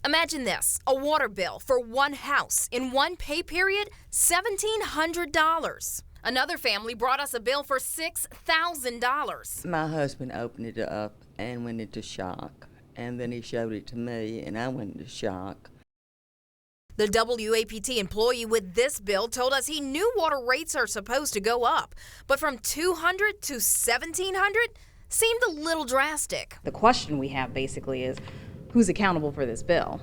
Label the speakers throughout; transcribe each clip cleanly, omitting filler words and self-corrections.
Speaker 1: Imagine this, a water bill for one house in one pay period, $1,700. Another family brought us a bill for $6,000.
Speaker 2: My husband opened it up and went into shock, and then he showed it to me, and I went into shock.
Speaker 1: The WAPT employee with this bill told us he knew water rates are supposed to go up, but from $200 to $1,700 seemed a little drastic.
Speaker 3: The question we have basically is, who's accountable for this bill?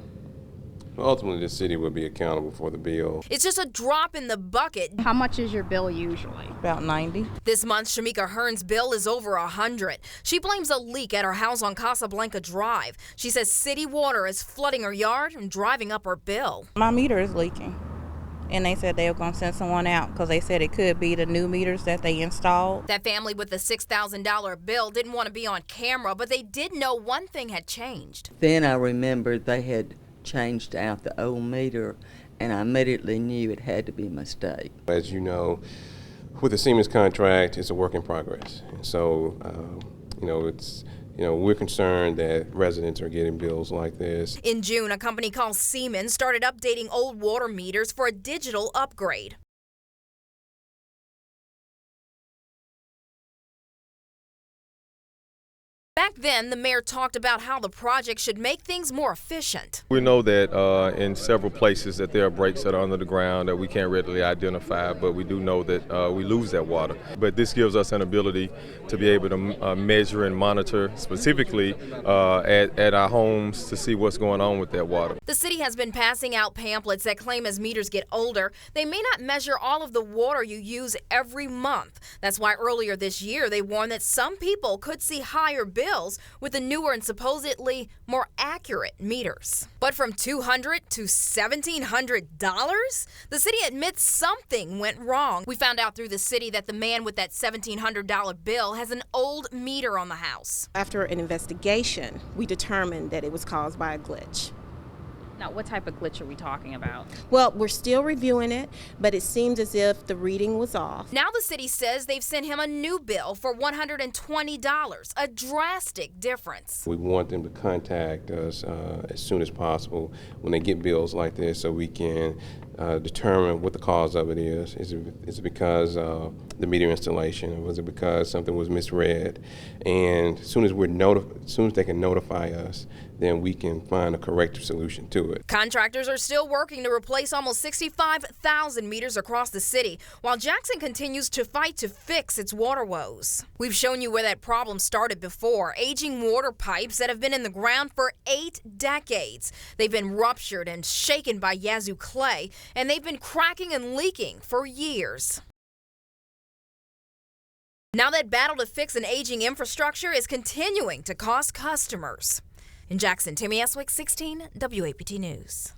Speaker 4: Ultimately, the city will be accountable for the bill.
Speaker 1: It's just a drop in the bucket.
Speaker 3: How much is your bill usually?
Speaker 2: About 90.
Speaker 1: This month, Shamika Hearn's bill is over 100. She blames a leak at her house on Casablanca Drive. She says city water is flooding her yard and driving up her bill.
Speaker 5: My meter is leaking, and they said they were going to send someone out because they said it could be the new meters that they installed.
Speaker 1: That family with the $6,000 bill didn't want to be on camera, but they did know one thing had changed.
Speaker 2: Then I remembered they had changed out the old meter, and I immediately knew it had to be a mistake.
Speaker 4: As you know, with the Siemens contract, it's a work in progress. And so, we're concerned that residents are getting bills like this.
Speaker 1: In June, a company called Siemens started updating old water meters for a digital upgrade. Back then, the mayor talked about how the project should make things more efficient.
Speaker 6: We know that in several places that there are breaks that are under the ground that we can't readily identify, but we do know that we lose that water. But this gives us an ability to be able to measure and monitor specifically at our homes to see what's going on with that water.
Speaker 1: The city has been passing out pamphlets that claim as meters get older, they may not measure all of the water you use every month. That's why earlier this year they warned that some people could see higher bills with the newer and supposedly more accurate meters. But from $200 to $1,700, the city admits something went wrong. We found out through the city that the man with that $1,700 bill has an old meter on the house.
Speaker 7: After an investigation, we determined that it was caused by a glitch.
Speaker 3: Now, what type of glitch are we talking about?
Speaker 7: Well, we're still reviewing it, but it seems as if the reading was off.
Speaker 1: Now the city says they've sent him a new bill for $120, a drastic difference.
Speaker 4: We want them to contact us as soon as possible when they get bills like this so we can determine what the cause of it is. Is it because the meter installation, or was it because something was misread? And as soon as they can notify us, then we can find a corrective solution to it.
Speaker 1: Contractors are still working to replace almost 65,000 meters across the city, while Jackson continues to fight to fix its water woes. We've shown you where that problem started before, aging water pipes that have been in the ground for 8 decades. They've been ruptured and shaken by Yazoo clay, and they've been cracking and leaking for years. Now that battle to fix an aging infrastructure is continuing to cost customers. In Jackson, Timmy Eswick, 16 WAPT News.